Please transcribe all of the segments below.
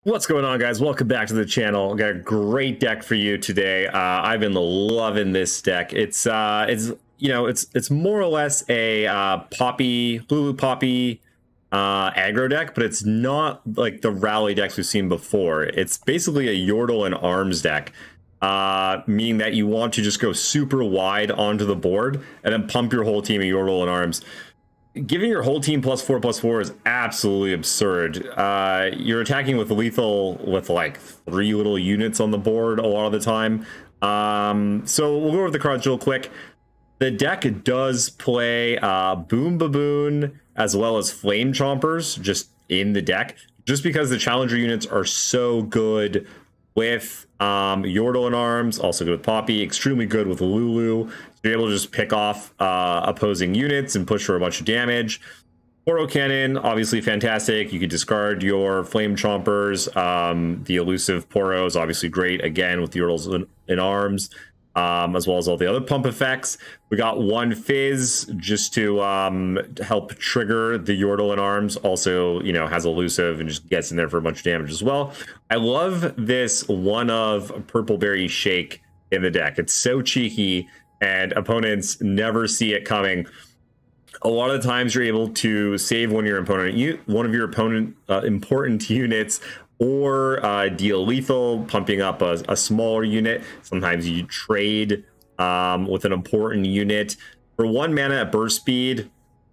What's going on, guys? Welcome back to the channel. Got a great deck for you today. I've been loving this deck. It's more or less a Lulu Poppy aggro deck, but it's not like the rally decks we've seen before. It's basically a Yordle and Arms deck, meaning that you want to just go super wide onto the board and then pump your whole team of Yordle and Arms. Giving your whole team +4/+4 is absolutely absurd. You're attacking with lethal with like 3 little units on the board a lot of the time. So we'll go over the cards real quick. The deck does play Boom Baboon as well as Flame Chompers just in the deck, just because the Challenger units are so good with Yordle and Arms, also good with Poppy, extremely good with Lulu. So you're able to just pick off opposing units and push for a bunch of damage. Poro Cannon, obviously fantastic. You could discard your Flame Chompers. The elusive Poro is obviously great, again, with the Yordles in Arms, as well as all the other pump effects. We got one Fizz just to help trigger the Yordle in Arms. Also, you know, has elusive and just gets in there for a bunch of damage as well. I love this one of Purple Berry Shake in the deck. It's so cheeky, and opponents never see it coming. A lot of times you're able to save one of your important units, or deal lethal, pumping up a smaller unit. Sometimes you trade with an important unit. For 1 mana at burst speed,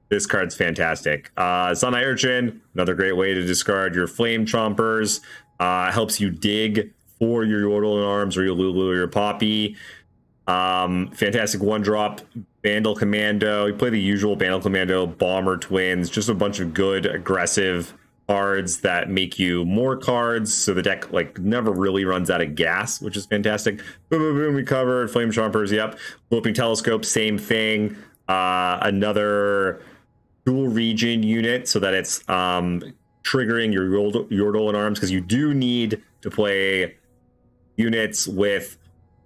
this card's fantastic. Sun-Eye Urchin, another great way to discard your Flame Chompers. Helps you dig for your Yordle in Arms or your Lulu or your Poppy. Fantastic 1-drop Vandal Commando. You play the usual Vandal Commando, Bomber Twins, just a bunch of good aggressive cards that make you more cards, so the deck like never really runs out of gas, which is fantastic. Boom, boom, boom, we covered. Flame Chompers, yep. Looping Telescope, same thing. Another dual region unit, so that it's triggering your Yordle in Arms, because you do need to play units with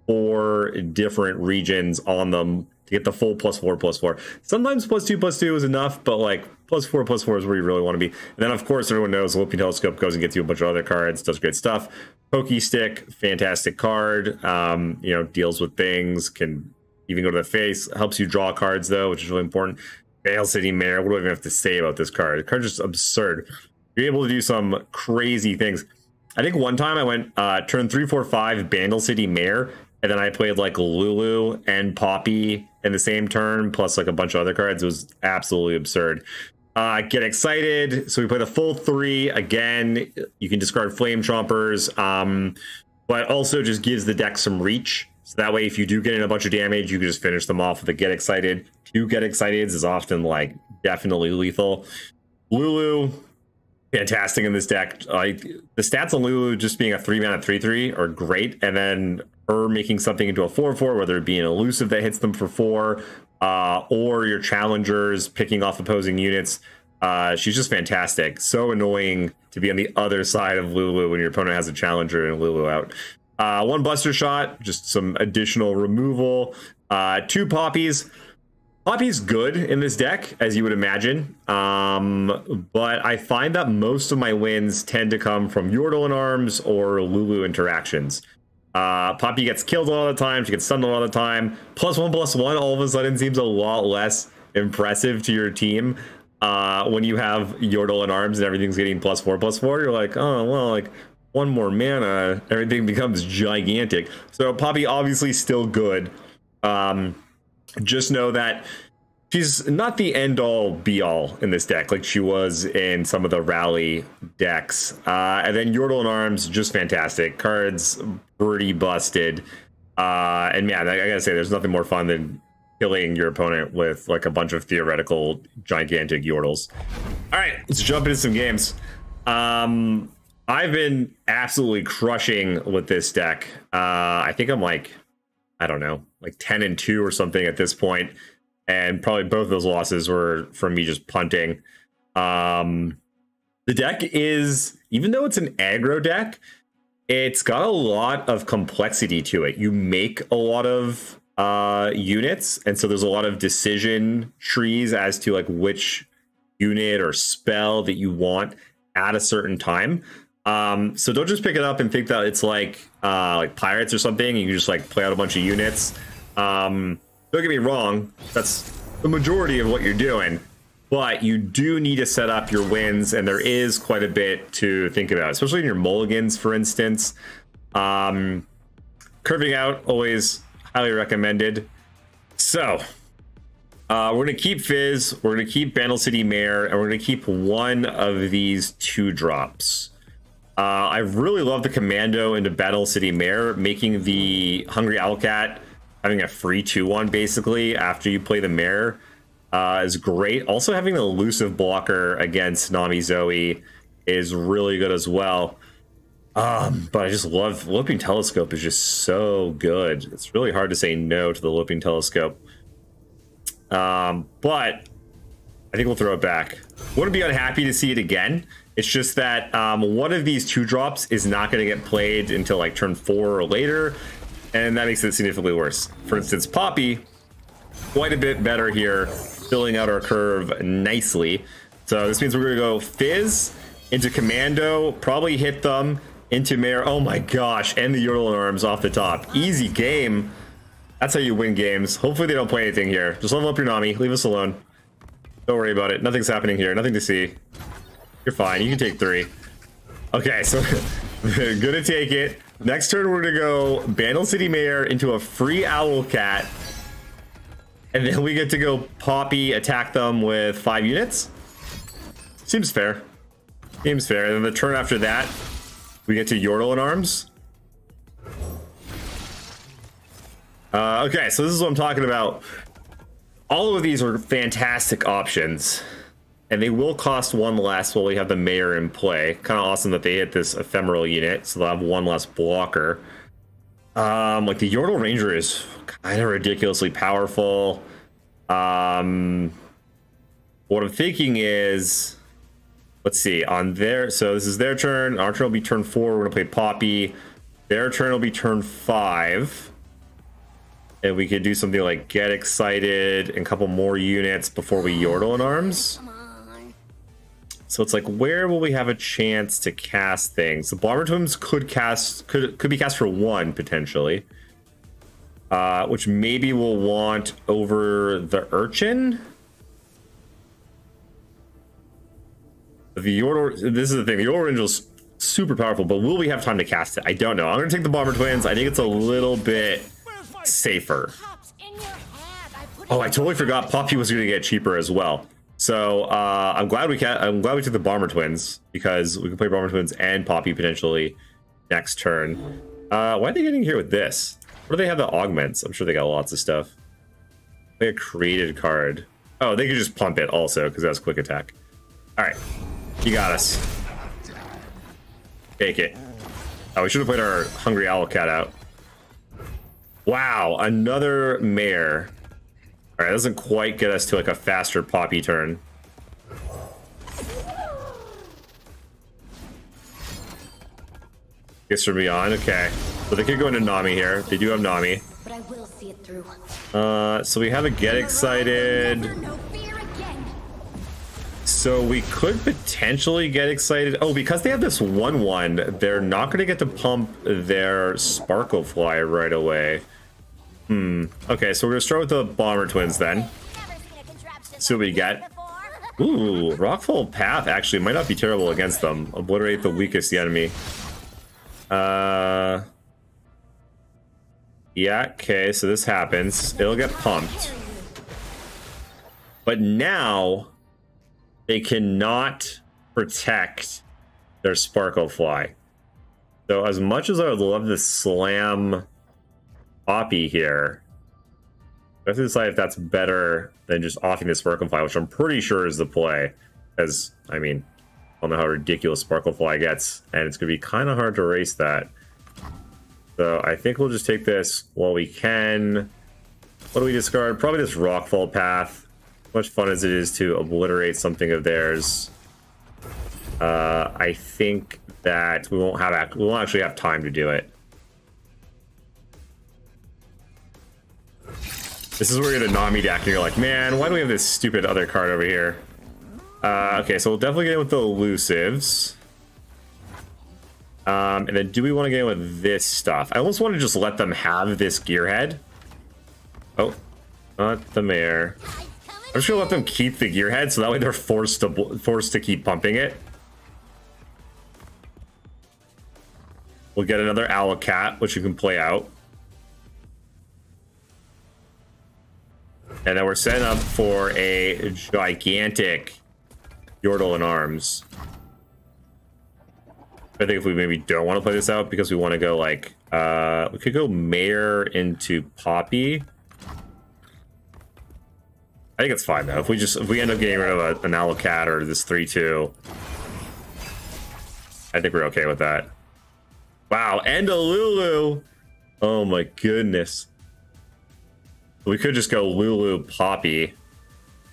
4 different regions on them to get the full +4/+4. Sometimes +2/+2 is enough, but like +4/+4 is where you really want to be. And then, of course, everyone knows Looping Telescope goes and gets you a bunch of other cards, does great stuff. Pokey Stick, fantastic card. You know, deals with things, can even go to the face. Helps you draw cards, though, which is really important. Veil City Mare, what do I even have to say about this card? The card's just absurd. You're able to do some crazy things. I think one time I went turn 3, 4, 5, Bandle City Mare, and then I played like Lulu and Poppy in the same turn, plus like a bunch of other cards. It was absolutely absurd. Get excited. So we play the full 3. Again, you can discard Flame Chompers, but also just gives the deck some reach. So that way, if you do get in a bunch of damage, you can just finish them off with a Get Excited. 2 Get Exciteds is often like definitely lethal. Lulu, fantastic in this deck. Like the stats on Lulu just being a 3-mana 3/3 are great, and then her making something into a 4/4, whether it be an elusive that hits them for 4, or your challengers picking off opposing units. She's just fantastic. So annoying to be on the other side of Lulu when your opponent has a challenger and Lulu out. 1 Buster Shot, just some additional removal. 2 Poppies. Poppy's good in this deck, as you would imagine, but I find that most of my wins tend to come from Yordle in Arms or Lulu interactions. Poppy gets killed a lot of the time, she gets stunned a lot of the time. +1/+1 all of a sudden seems a lot less impressive to your team. When you have Yordle in Arms and everything's getting +4/+4, you're like, oh, well, like 1 more mana, everything becomes gigantic. So Poppy obviously still good. Just know that she's not the end-all be-all in this deck like she was in some of the rally decks. And then Yordle in Arms, just fantastic. Cards pretty busted. And man, I gotta say, there's nothing more fun than killing your opponent with like a bunch of theoretical gigantic Yordles. All right, let's jump into some games. I've been absolutely crushing with this deck. I think I'm like, I don't know, like 10-2 or something at this point, and probably both of those losses were from me just punting. The deck is, even though it's an aggro deck, it's got a lot of complexity to it. You make a lot of units, and so there's a lot of decision trees as to like which unit or spell that you want at a certain time. So don't just pick it up and think that it's like pirates or something. You can just like play out a bunch of units. Don't get me wrong, that's the majority of what you're doing, but you do need to set up your wins, and there is quite a bit to think about, especially in your mulligans, for instance. Curving out, always highly recommended. So we're going to keep Fizz, we're going to keep Bandle City Mare, and we're going to keep one of these 2-drops. I really love the Commando into Bandle City Mare, making the Hungry Owlcat having a free 2-1 basically after you play the Mare is great. Also having the elusive blocker against Nami Zoe is really good as well. But I just love Looping Telescope is just so good. It's really hard to say no to the Looping Telescope. But I think we'll throw it back. Wouldn't be unhappy to see it again. It's just that one of these 2-drops is not going to get played until like turn 4 or later, and that makes it significantly worse. For instance, Poppy, quite a bit better here, filling out our curve nicely. So this means we're going to go Fizz into Commando, probably hit them into Mare. Oh my gosh, and the Yordle arms off the top. Easy game. That's how you win games. Hopefully they don't play anything here. Just level up your Nami. Leave us alone. Don't worry about it. Nothing's happening here. Nothing to see. You're fine. You can take 3. Okay, so gonna take it. Next turn, we're gonna go Bandle City Mare into a free Owlcat. And then we get to go Poppy, attack them with 5 units. Seems fair. Seems fair. And then the turn after that, we get to Yordle in arms. Okay, so this is what I'm talking about. All of these are fantastic options, and they will cost 1 less while we have the Mare in play. Kind of awesome that they hit this ephemeral unit, so they'll have 1 less blocker. Like the Yordle Ranger is kind of ridiculously powerful. What I'm thinking is, let's see, on their, so this is their turn. Our turn will be turn 4. We're gonna play Poppy. Their turn will be turn 5. And we could do something like Get Excited and a couple more units before we Yordle in arms. So it's like, where will we have a chance to cast things? The Bomber Twins could be cast for 1 potentially, which maybe we'll want over the Urchin. The Yordle, this is the thing, the Yordle Angel is super powerful, but will we have time to cast it? I don't know. I'm gonna take the Bomber Twins. I think it's a little bit safer. Oh, I totally forgot Poppy was going to get cheaper as well. So I'm glad we took the Bomber Twins, because we can play Bomber Twins and Poppy potentially next turn. Why are they getting here with this? What do they have that augments? I'm sure they got lots of stuff. They a created card. Oh, they could just pump it also because that's quick attack. All right, you got us. Take it. Oh, we should have played our Hungry Owlcat out. Wow, another Mare. All right, that doesn't quite get us to like a faster Poppy turn. Guess we're beyond. Okay, so they could go into Nami here. They do have Nami. But I will see it through. So we have a Get Excited. So we could potentially Get Excited. Oh, because they have this 1/1, they're not going to get to pump their Sparkle Fly right away. Okay, so we're going to start with the Bomber Twins then. See what we get. Ooh, Rockfall Path actually might not be terrible against them. Obliterate the weakest enemy. Yeah, okay, so this happens. It'll get pumped. But now they cannot protect their Sparkle Fly. So as much as I would love to slam Poppy here, I have to decide if that's better than just offing the Sparkle Fly, which I'm pretty sure is the play. Because, I mean, I don't know how ridiculous Sparkle Fly gets, and it's going to be kind of hard to erase that. So I think we'll just take this while we can. What do we discard? Probably this Rockfall Path. As much fun as it is to obliterate something of theirs, I think that we won't actually have time to do it. This is where you're the Nami deck and you're like, man, why do we have this stupid other card over here? Okay, so we'll definitely get in with the elusives. And then do we want to get in with this stuff? I almost want to just let them have this gearhead. Oh, not the mayor. I'm just gonna let them keep the gearhead, so that way they're forced to keep pumping it. We'll get another Owlcat, which you can play out. And then we're setting up for a gigantic Yordle in arms. I think if we maybe don't want to play this out because we want to go like, we could go Mayor into Poppy. I think it's fine though. If we end up getting rid of an Owlcat or this 3/2, I think we're okay with that. Wow, and a Lulu. Oh my goodness. We could just go Lulu Poppy.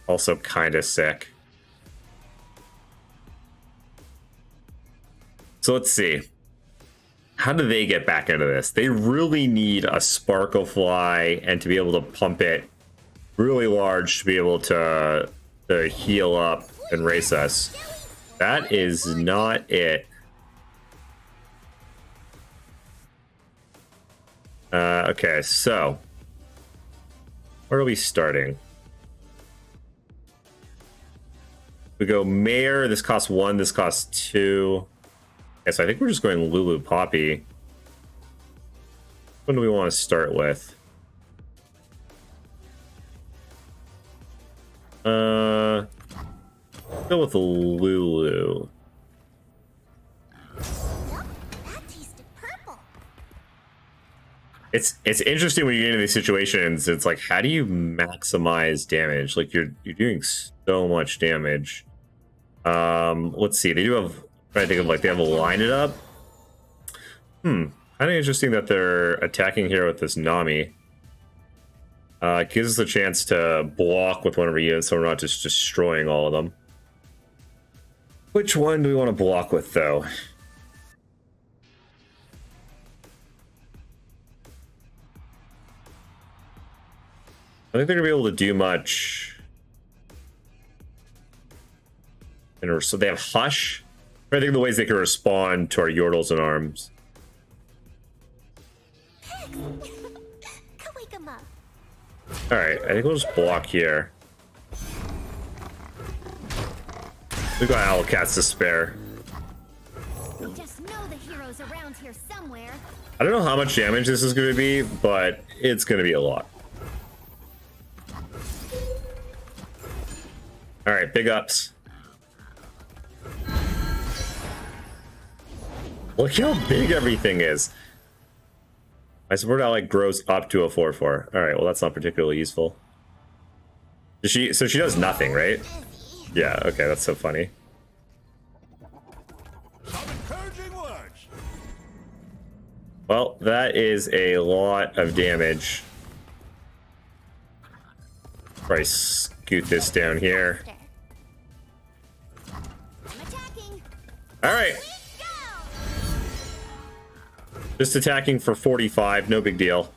Also kind of sick. So let's see. How do they get back into this? They really need a Sparklefly and to be able to pump it really large to be able to heal up and race us. That is not it. Okay, so where are we starting? We go Mayor. This costs 1. This costs 2. Okay, so I think we're just going Lulu Poppy. What do we want to start with? Go with Lulu. It's interesting when you get into these situations. It's like, how do you maximize damage? Like you're doing so much damage. Let's see. They do have. I'm trying to think of like they have a line it up. Kind of interesting that they're attacking here with this Nami. It gives us a chance to block with one of our units, so we're not just destroying all of them. Which one do we want to block with, though? I think they're going to be able to do much. And so they have Hush. I think the ways they can respond to our Yordles in arms. Wake 'em up. Alright, I think we'll just block here. We've got Owlcats to spare. We just know the heroes around here somewhere. I don't know how much damage this is going to be, but it's going to be a lot. Alright, big ups. Look how big everything is. My support ally grows up to a 4/4. Alright, well that's not particularly useful. So she does nothing, right? Yeah, okay, that's so funny. Well, that is a lot of damage. Probably scoot this down here. Alright. Just attacking for 45, no big deal.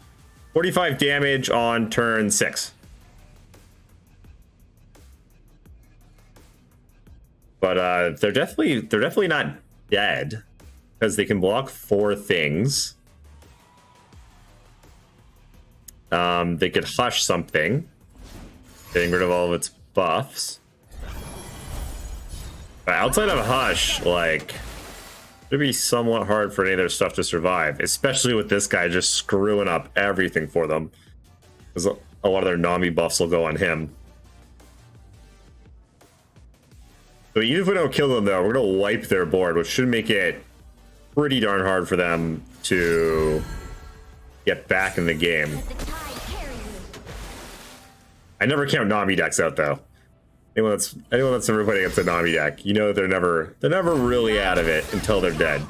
45 damage on turn 6. But they're definitely not dead because they can block 4 things. They could hush something, getting rid of all of its buffs. But outside of hush, like, it'd be somewhat hard for any of their stuff to survive, especially with this guy just screwing up everything for them. Because a lot of their Nami buffs will go on him. So even if we don't kill them, though, we're going to wipe their board, which should make it pretty darn hard for them to get back in the game. I never count Nami decks out, though. Anyone that's ever playing against a Nami deck, you know they're never really out of it until they're dead.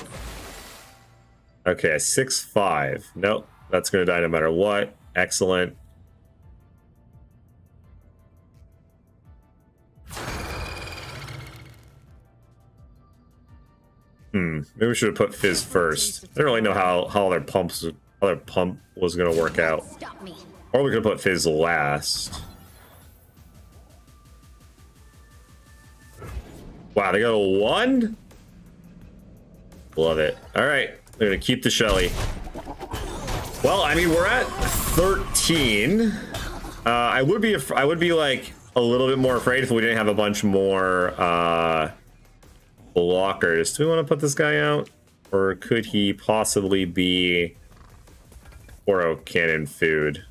Okay, 6/5. Nope, that's gonna die no matter what. Excellent. Maybe we should have put Fizz first. I don't really know how their pump was gonna work out. Or we could have put Fizz last. Wow, they got a 1? Love it. All right, we're gonna keep the Shelly. Well, I mean, we're at 13. I would be like a little bit more afraid if we didn't have a bunch more blockers. Do we want to put this guy out, or could he possibly be Oro cannon food?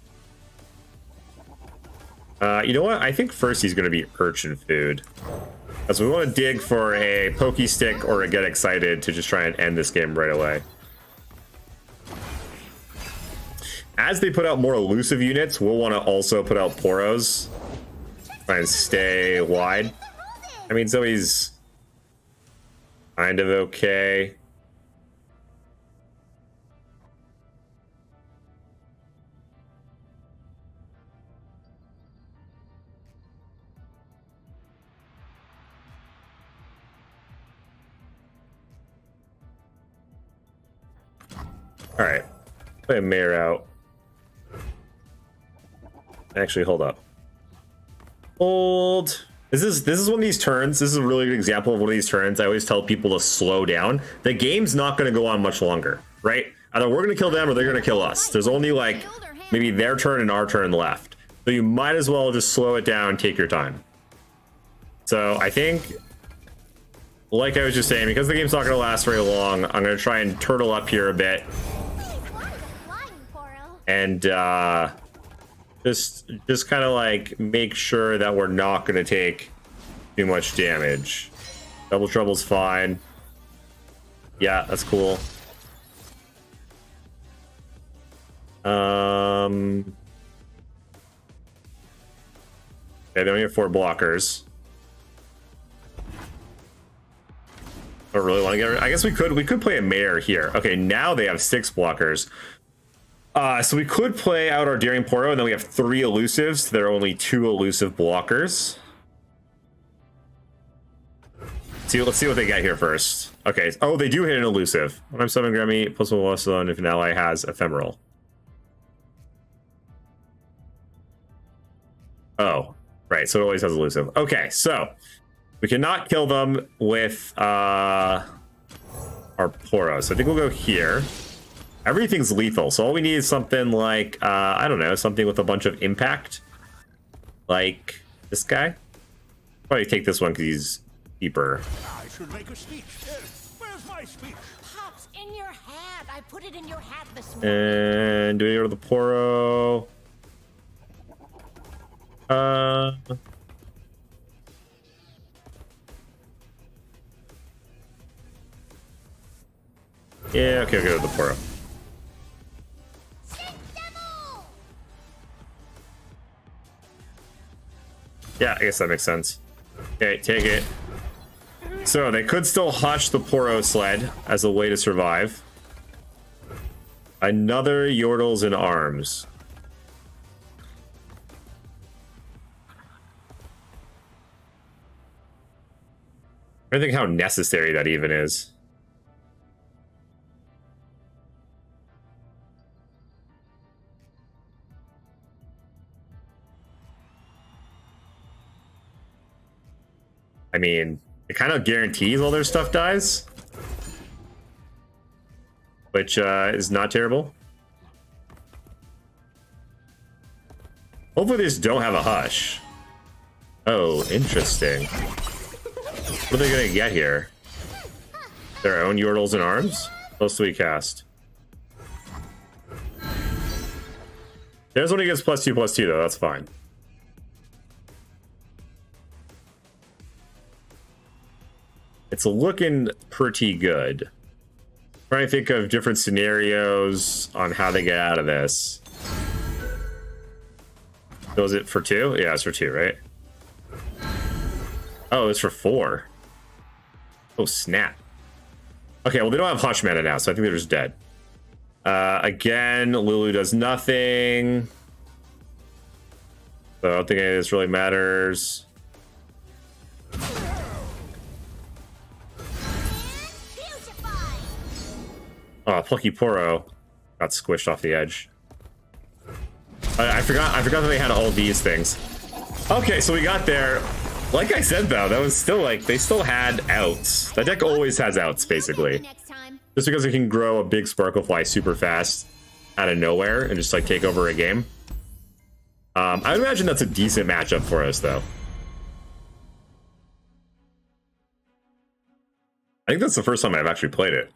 You know what? I think first he's going to be urchin food. So we want to dig for a pokey stick or a get excited to just try and end this game right away. As they put out more elusive units, we'll want to also put out Poros. Try and stay wide. I mean, Zoe's kind of okay. All right, play a mayor out. Actually, hold up. Hold. This is one of these turns. This is a really good example of one of these turns. I always tell people to slow down. The game's not going to go on much longer, right? Either we're going to kill them or they're going to kill us. There's only like maybe their turn and our turn left. So you might as well just slow it down, take your time. So I think, like I was just saying, because the game's not going to last very long, I'm going to try and turtle up here a bit. And just kind of like make sure that we're not going to take too much damage. Double Trouble's fine. Yeah, that's cool. Okay, they only have 4 blockers. I don't really want to get rid. I guess we could play a mayor here. Okay, now they have 6 blockers. So we could play out our Daring Poro, and then we have 3 elusives. There are only 2 elusive blockers. Let's see what they get here first. Okay. Oh, they do hit an elusive. When I'm summoning Grammy, plus one loss alone if an ally has ephemeral. Oh, right. So it always has elusive. Okay, so we cannot kill them with our Poro. So I think we'll go here. Everything's lethal, so all we need is something like, I don't know, something with a bunch of impact. Like this guy. Probably take this one because he's cheaper. I should make a speech. Where's my speech? Pops, in your hat. I put it in your hat this morning. And do we go to the Poro? Yeah, okay, I'll go to the Poro. Yeah, I guess that makes sense. Okay, take it. So they could still hotch the Poro sled as a way to survive. Another Yordles in arms. I don't think how necessary that even is. I mean, it kind of guarantees all their stuff dies, which is not terrible. Hopefully they just don't have a hush. Oh, interesting. What are they gonna get here? Their own Yordles in arms? What else do we cast? There's when he gets +2/+2 though, that's fine. It's looking pretty good. Trying to think of different scenarios on how they get out of this. So is it for 2? Yeah, it's for 2, right? Oh, it's for 4. Oh, snap. Okay, well, they don't have Hush mana now, so I think they're just dead. Again, Lulu does nothing. So I don't think any of this really matters. Oh, Plucky Poro got squished off the edge. I forgot that they had all these things. Okay, so we got there. Like I said, though, that was still like, they still had outs. That deck always has outs, basically. Next time. Just because it can grow a big Sparklefly super fast out of nowhere and just like take over a game. I would imagine that's a decent matchup for us, though. I think that's the first time I've actually played it.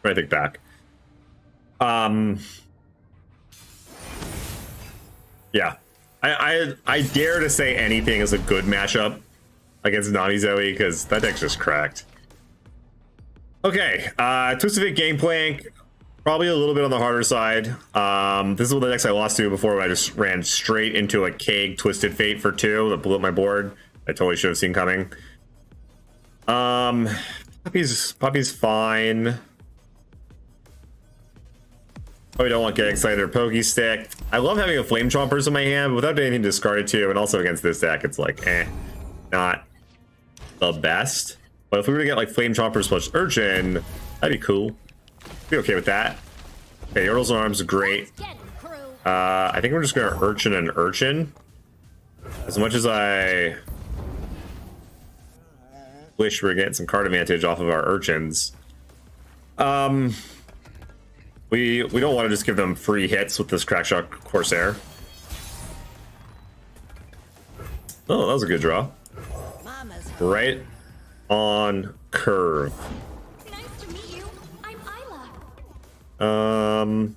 When I think back. Yeah. I dare to say anything is a good matchup against Nani Zoe, because that deck's just cracked. Okay, Twisted Fate Gangplank, probably a little bit on the harder side. This is one of the decks I lost to before, when I just ran straight into a Keg Twisted Fate for 2 that blew up my board. I totally should have seen coming. Puppy's fine. Probably don't want to get excited or Pokey Stick. I love having a Flame Chompers in my hand, but without anything to discard it to, and also against this deck, it's like, not the best. But if we were to get like Flame Chompers plus Urchin, that'd be cool. Be okay with that. Okay, Yordles and Arms, great. I think we're just gonna Urchin and Urchin. As much as I wish we were getting some card advantage off of our Urchins. We don't want to just give them free hits with this Crackshot Corsair. Oh, that was a good draw. Right on curve. Nice to meet you. I'm Isla. Loud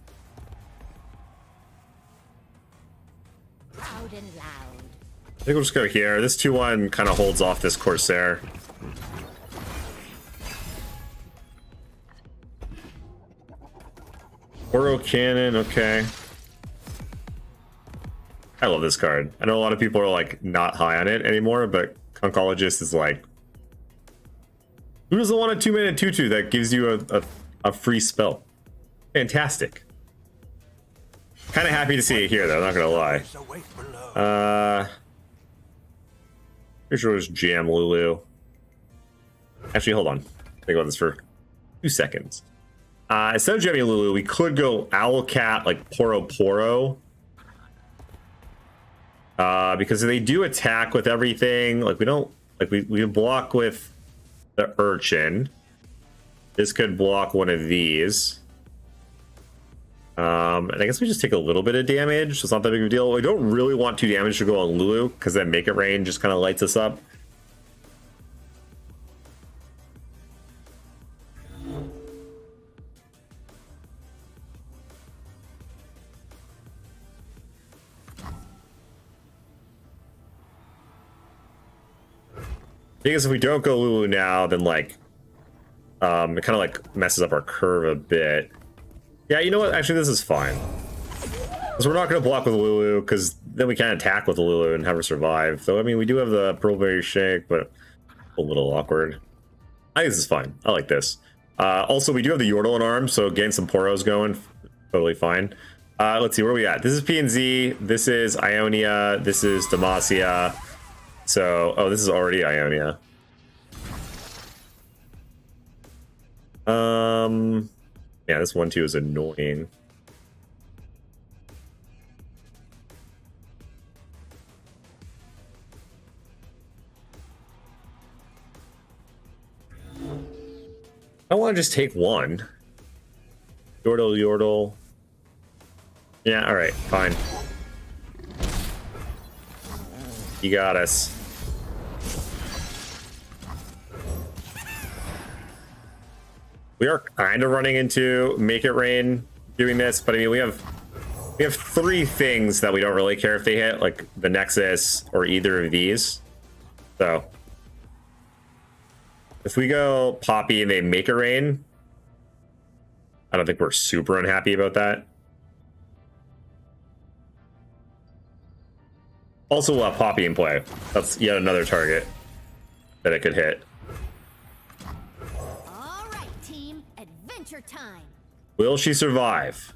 and loud. I think we'll just go here. This 2/1 kind of holds off this Corsair. Oro Cannon, okay. I love this card. I know a lot of people are like not high on it anymore, but Concologist is like, who doesn't want a 2-mana 2/2 that gives you a free spell? Fantastic. Kind of happy to see it here, though, not gonna lie. Pretty sure it was Jam Lulu. Actually, hold on. Think about this for 2 seconds. Instead of jamming Lulu, we could go Owlcat, like Poro Poro. Because they do attack with everything. Like we don't, like we block with the Urchin. This could block one of these. And I guess we just take a little bit of damage, so it's not that big of a deal. We don't really want 2 damage to go on Lulu, because then Make It Rain just kind of lights us up. Because if we don't go Lulu now, then like it kind of like messes up our curve a bit. Yeah, you know what? Actually, this is fine. Because we're not going to block with Lulu, because then we can't attack with Lulu and have her survive. So, I mean, we do have the Pearlberry Shake, but a little awkward. I think this is fine. I like this. Also, we do have the Yordle in arms, so getting some Poros going, totally fine. Let's see, where are we at? This is PNZ, this is Ionia, this is Demacia. So, oh, this is already Ionia. Yeah, this 1/2 is annoying. I want to just take one. Yordle, Yordle. Yeah, all right, fine. You got us. We are kind of running into Make It Rain doing this, but I mean we have 3 things that we don't really care if they hit, like the Nexus or either of these. So if we go Poppy and they Make It Rain, I don't think we're super unhappy about that. Also, we'll have Poppy in play. That's yet another target that it could hit. All right, team. Adventure time. Will she survive?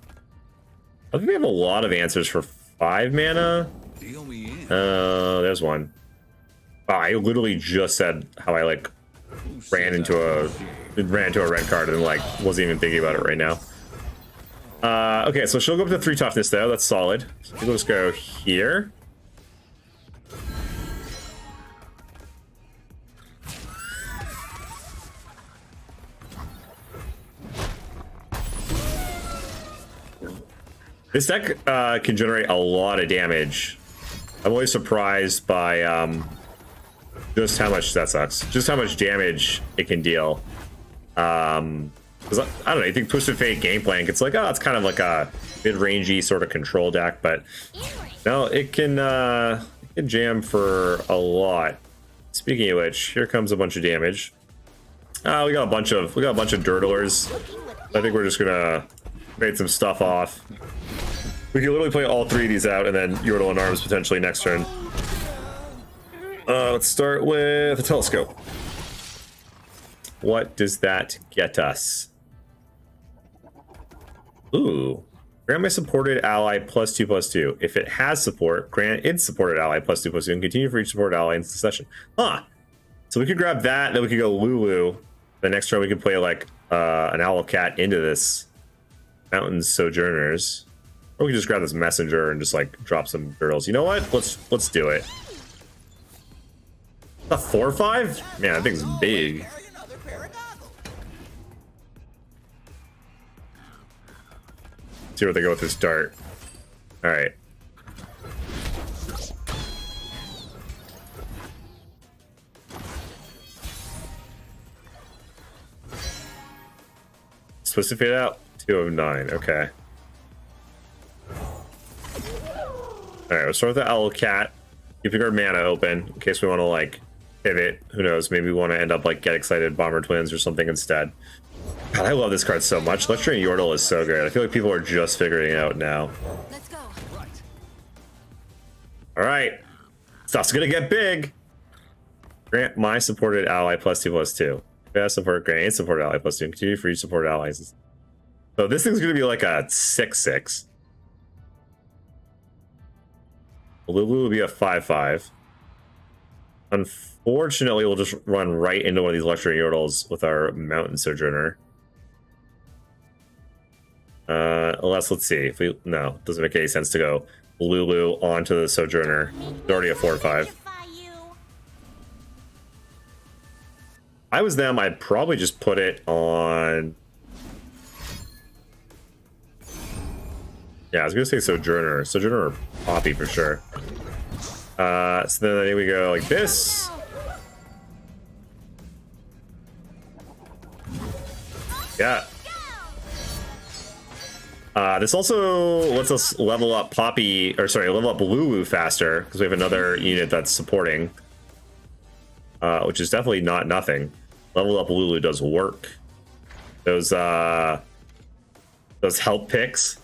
I think we have a lot of answers for 5 mana. Deal me in. There's one. Wow, I literally just said how I like ran into a red card and like wasn't even thinking about it right now. Okay, so she'll go up to 3 toughness though. That's solid. So we'll just go here. This deck can generate a lot of damage. I'm always surprised by just how much that sucks. Just how much damage it can deal. 'Cause I don't know. You think Twisted Fate game plan? It's like, oh, it's kind of like a mid-rangey sort of control deck, but no, it can jam for a lot. Speaking of which, here comes a bunch of damage. We got a bunch of Yordlers. I think we're just gonna trade some stuff off. We can literally play all three of these out and then Yordle and Arms potentially next turn. Let's start with a telescope. What does that get us? Ooh. Grant my supported ally +2/+2. If it has support, grant its supported ally +2/+2 and continue for each supported ally in succession. Huh. So we could grab that, then we could go Lulu. The next turn we could play like an Owl Cat into this Mountain Sojourners. Or we could just grab this Messenger and just like drop some girls. You know what? Let's do it. A 4/5? Man, that thing's big. See where they go with this dart. All right. Supposed to fade out? 2 of 9. Okay. All right, we'll start with the Owl Cat. Keeping our mana open in case we want to like pivot. Who knows? Maybe we want to end up like Get Excited Bomber Twins or something instead. God, I love this card so much. Lecturing Yordle is so good. I feel like people are just figuring it out now. Let's go. All right, stuff's gonna get big. Grant my supported ally +2/+2. Best support, grant its supported ally +2. And continue for each supported allies. So this thing's gonna be like a 6/6. Lulu will be a 5/5. Unfortunately, we'll just run right into one of these Lecturing Yordles with our Mountain Sojourner. Let's see. If we no, it doesn't make any sense to go Lulu onto the Sojourner. It's already a 4/5. If I was them, I'd probably just put it on. Yeah, I was gonna say Sojourner. Sojourner or Poppy for sure. So then I think we go like this. Yeah. This also lets us level up Poppy, or sorry, level up Lulu faster because we have another unit that's supporting, which is definitely not nothing. Level up Lulu does work. Those help picks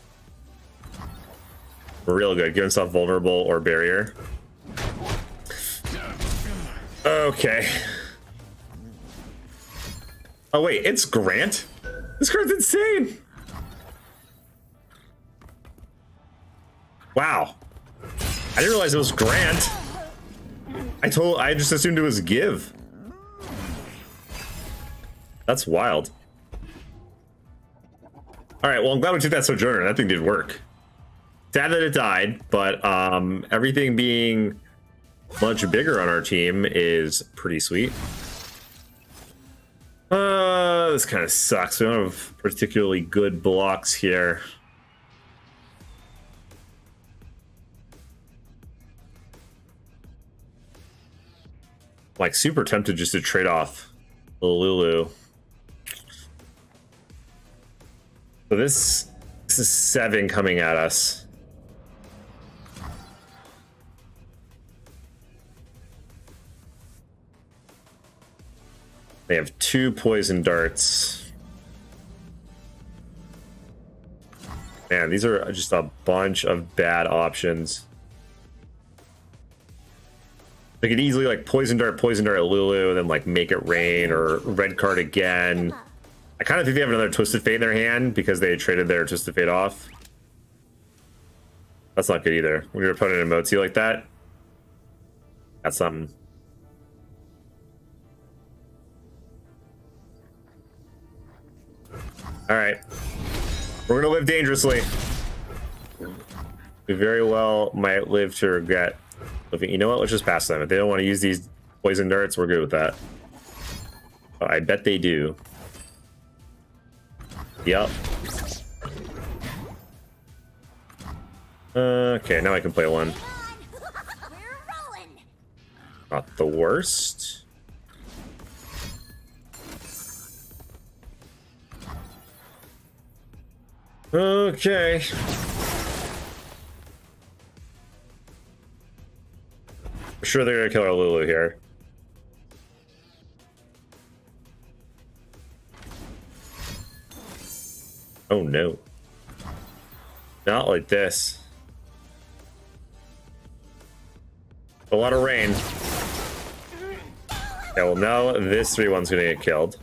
were real good. Give himself vulnerable or barrier. Okay. Oh wait, it's Grant? This card's insane! Wow. I didn't realize it was Grant. I just assumed it was Give. That's wild. Alright, well I'm glad we took that Sojourner. That thing did work. Sad that it died, but everything being much bigger on our team is pretty sweet. This kind of sucks. We don't have particularly good blocks here. Like super tempted just to trade off the Lulu. So this is 7 coming at us. They have 2 poison darts. Man, these are just a bunch of bad options. They could easily like poison dart Lulu, and then like make it rain or red card again. I kind of think they have another Twisted Fate in their hand because they traded their Twisted Fate off. That's not good either. When your opponent emotes you like that, that's something. All right, we're gonna live dangerously. We very well might live to regret. You know what? Let's just pass them. If they don't want to use these poison darts, we're good with that. Oh, I bet they do. Yep. Okay, now I can play one. Come on. We're rolling. Not the worst. Okay. I'm sure they're gonna kill our Lulu here. Oh no. Not like this. A lot of rain. Yeah, well now this 3-1's gonna get killed.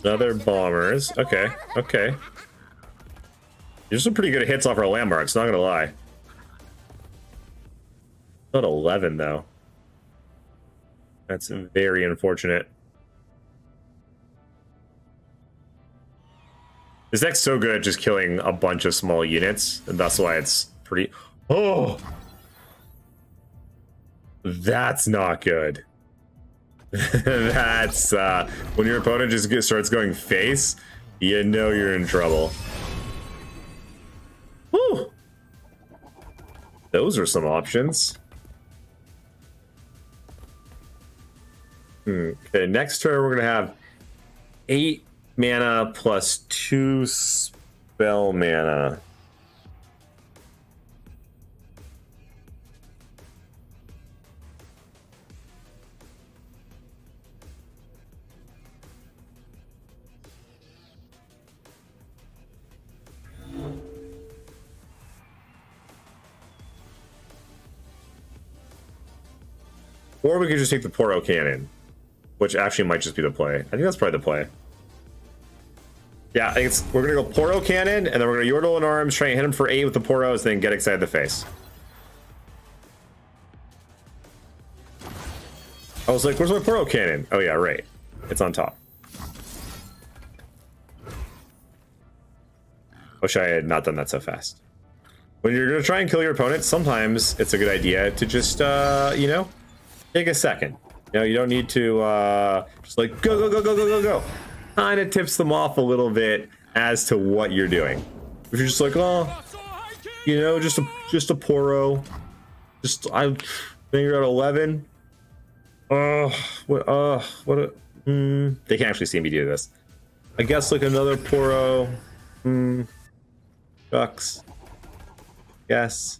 Another bombers. Okay, okay. These are some pretty good hits off our landmarks, not gonna lie. Not 11 though. That's very unfortunate. This deck's so good at just killing a bunch of small units, and that's why it's pretty... Oh! That's not good. That's, when your opponent just starts going face, you know you're in trouble. Whew! Those are some options. Okay, next turn we're gonna have 8 mana plus 2 spell mana. Or we could just take the Poro Cannon, which actually might just be the play. I think that's probably the play. Yeah, I think we're gonna go Poro Cannon, and then we're gonna Yordle in arms, try and hit him for 8 with the Poros, then get excited the face. I was like, where's my Poro Cannon? Oh yeah, right. It's on top. Wish I had not done that so fast. When you're gonna try and kill your opponent, sometimes it's a good idea to just, you know, take a second. You know, you don't need to just like go, go, go, go, go, go, go. Kind of tips them off a little bit as to what you're doing. If you're just like, oh, you know, just a Poro, just I figure out 11. They can't actually see me do this. I guess like another Poro. Ducks. Yes.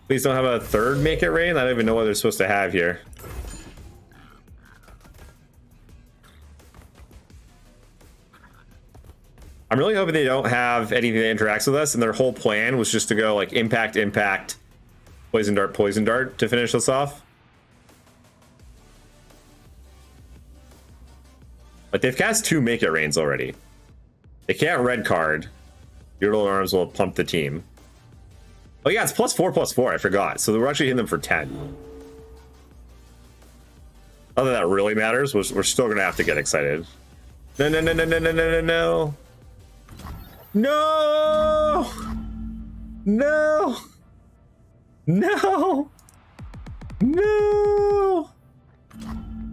Please don't have a third make it rain. I don't even know what they're supposed to have here. I'm really hoping they don't have anything that interacts with us, and their whole plan was just to go like impact, impact, poison dart to finish this off. But they've cast 2 make it rains already. They can't red card. Yordle arms will pump the team. Oh yeah, it's +4/+4. I forgot. So we're actually hitting them for 10. Not that that really matters. We're still gonna have to get excited. No, no, no, no, no, no, no, no, no. No! No! No! No!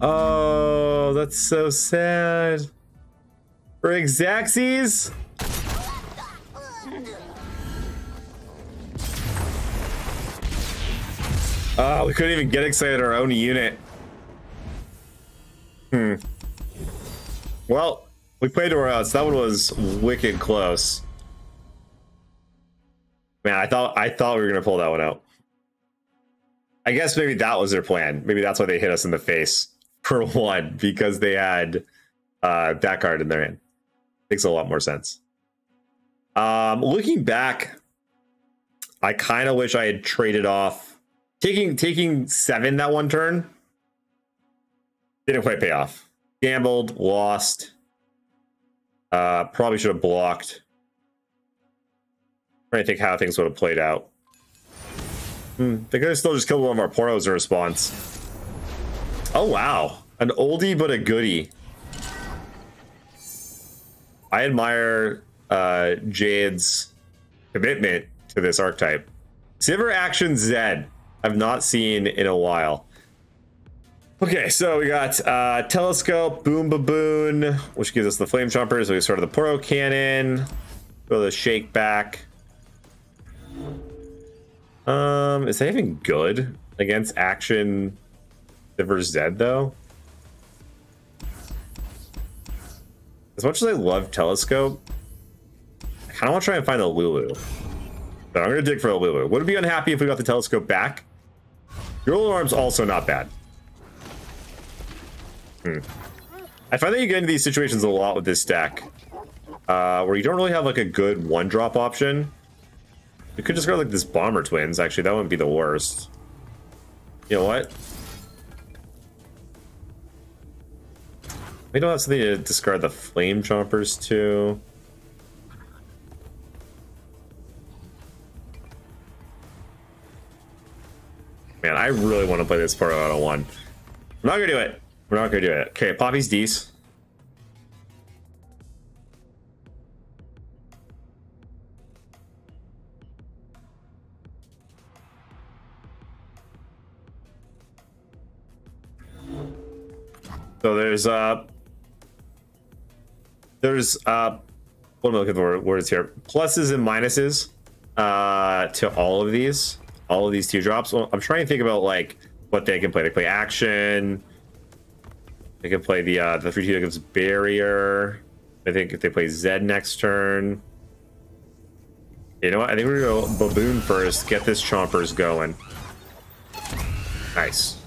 Oh, that's so sad. For Xaxes? Oh, we couldn't even get excited our own unit. Well, we played to our odds. That one was wicked close. Man, I thought we were gonna pull that one out. I guess maybe that was their plan. Maybe that's why they hit us in the face for 1, because they had that card in their hand. Makes a lot more sense. Looking back, I kind of wish I had traded off taking 7 that one turn. Didn't quite pay off. Gambled, lost. Probably should have blocked. Trying to think how things would have played out. They could have still just killed one of our Poros in response. Oh wow, an oldie but a goodie. I admire Jade's commitment to this archetype. Silver Action Zed, I've not seen in a while. Okay, so we got Telescope, Boom Baboon, which gives us the Flame Jumpers. So we started the Poro Cannon. Throw the shake back. Is that even good against Action Sivir Zed though? As much as I love Telescope, I kind of want to try and find the Lulu. But I'm going to dig for the Lulu. Would it be unhappy if we got the Telescope back? Yordle Arm's also not bad. I find that you get into these situations a lot with this deck. Where you don't really have like a good one-drop option. You could just go like this Bomber Twins. Actually, that wouldn't be the worst. You know what? We don't have something to discard the Flame Chompers too. Man, I really want to play this part out of one. We're not gonna do it. We're not gonna do it. Okay, Poppy's D's. So there's what am I looking for words here? Pluses and minuses to all of these two drops. Well, I'm trying to think about like what they can play. They play Action. They can play the 3/2 that gives Barrier. I think if they play Zed next turn. You know what? I think we're gonna go Baboon first. Get this Chompers going. Nice.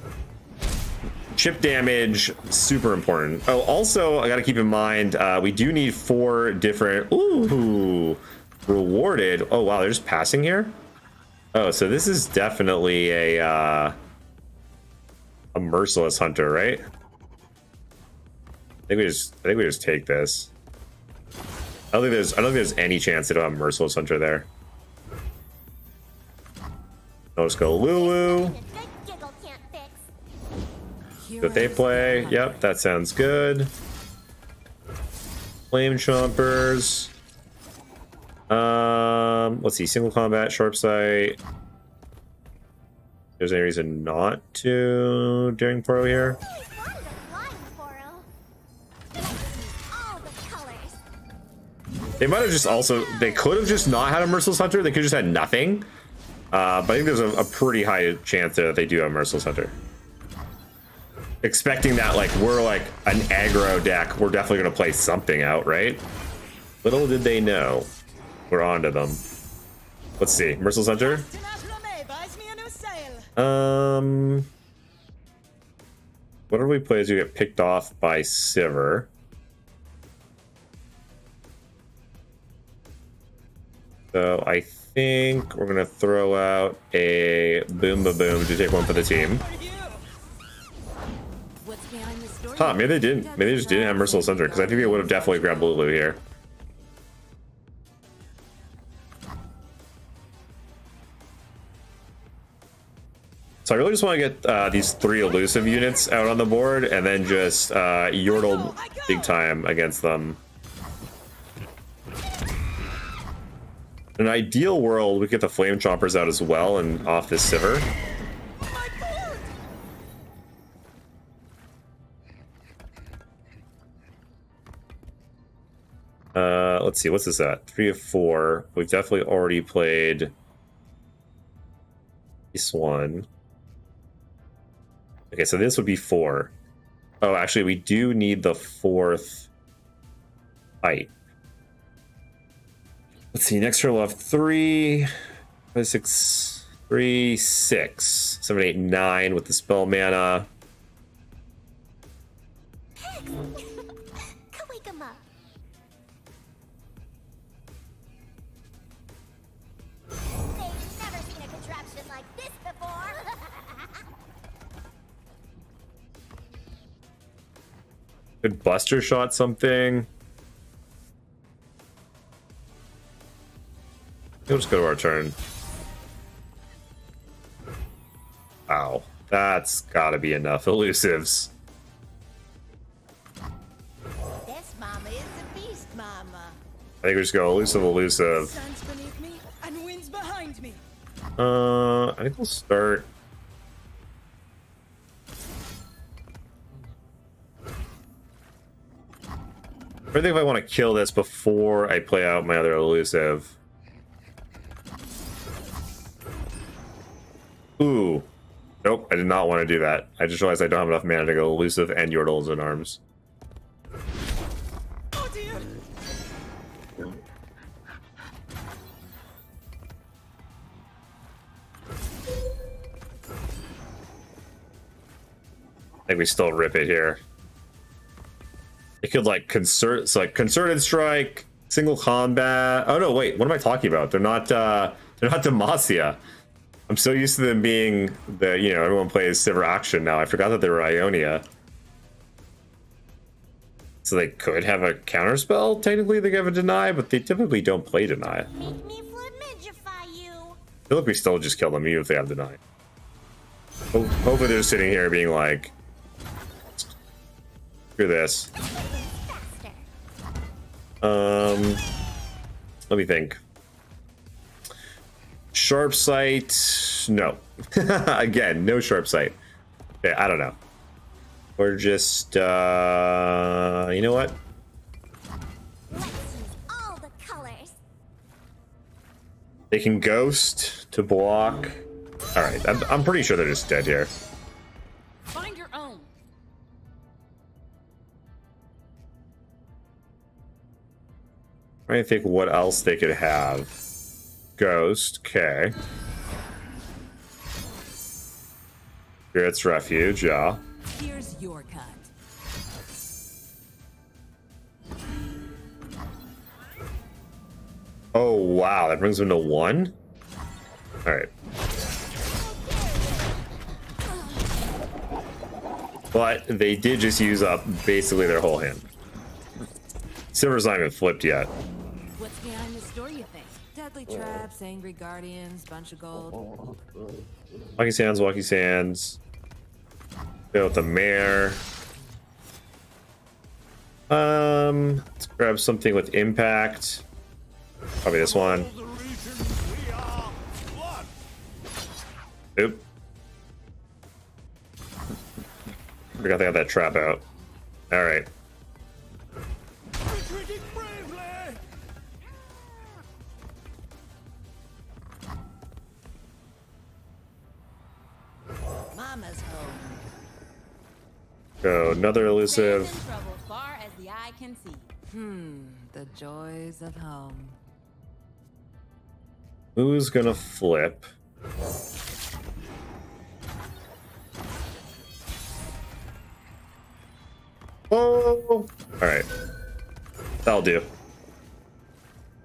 Chip damage, super important. Oh, also, I gotta keep in mind, we do need 4 different... Ooh, rewarded. Oh, wow, they're just passing here? Oh, so this is definitely a Merciless Hunter, right? I think we just take this. I don't think there's any chance they don't have Merciless Hunter there. I'll just go Lulu. That they play. Yep, that sounds good. Flame Chompers. Let's see. Single combat, sharp sight. There's any reason not to during Poro here? They might have just also. They could have just not had a Merciless Hunter. They could have just had nothing. But I think there's a pretty high chance that they do have Merciless Hunter. Expecting that, like, we're like an aggro deck, we're definitely going to play something out, right? Little did they know. We're on to them. Let's see. Merciless Hunter? Whatever we play as you get picked off by Sivir. So I think we're going to throw out a Boom Ba Boom to take one for the team. Huh, maybe they didn't. Maybe they just didn't have Merciless Hunter, because I think they would have definitely grabbed Lulu here. So I really just want to get these 3 elusive units out on the board, and then just Yordle big time against them. In an ideal world, we get the Flame Chompers out as well, and off this Sivir. Let's see, what's this at? 3 of 4. We've definitely already played this one. Okay, so this would be 4. Oh, actually, we do need the 4th fight. Let's see, next turn we'll have 3, 5, 6, 3, 6, 7, 8, 9 with the spell mana. Come wake him up. They've never seen a contraption like this before. Could Buster Shot something? We'll just go to our turn. Wow, that's gotta be enough elusives. This mama is a beast, mama. I think we just go elusive. Stands beneath me and winds behind me. I think we'll start. I think if I want to kill this before I play out my other elusive. Ooh. Nope, I did not want to do that. I just realized I don't have enough mana to go elusive and Yordles in arms. Oh dear! I think we still rip it here. It could like concerted strike, single combat. Oh no, wait, what am I talking about? They're not Demacia. I'm so used to them being the, you know, everyone plays Sivir Action now. I forgot that they were Ionia. So they could have a counterspell. Technically they have a deny, but they typically don't play deny. Make me flamigify you. I feel like we still just kill them even if they have deny. Hopefully they're sitting here being like, screw this. Faster. Let me think. Sharp sight, no. Again, no sharp sight. Okay, I don't know. We're just, you know what? Let's use all the colors. They can ghost to block. All right, I'm pretty sure they're just dead here. Find your own. Trying to think what else they could have. Ghost, okay. Spirit's Refuge, yeah. Here's your cut. Oh, wow, that brings them to 1? All right. But they did just use up basically their whole hand. Silver's not even flipped yet. What's behind this door, you think? Deadly traps, angry guardians, bunch of gold. Walkie Sands. Go with the mare. Let's grab something with impact. Probably this one. The region, we are one. Oop. Forgot they had that trap out. All right. Retreating bravely. Mama's home. Go another elusive. Trouble far as the eye can see. The joys of home. Who's gonna flip? Oh! Alright. That'll do.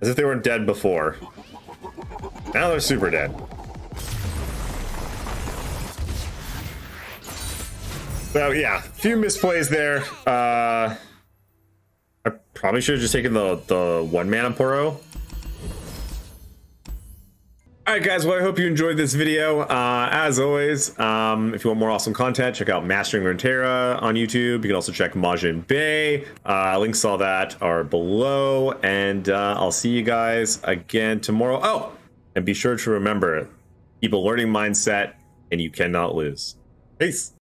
As if they weren't dead before. Now they're super dead. So yeah, a few misplays there. I probably should have just taken the 1 mana Poro. Alright guys, well I hope you enjoyed this video. As always, if you want more awesome content, check out Mastering Runeterra on YouTube. You can also check MajiinBae. Links to all that are below. And I'll see you guys again tomorrow. Oh, and be sure to remember, keep a learning mindset and you cannot lose. Peace.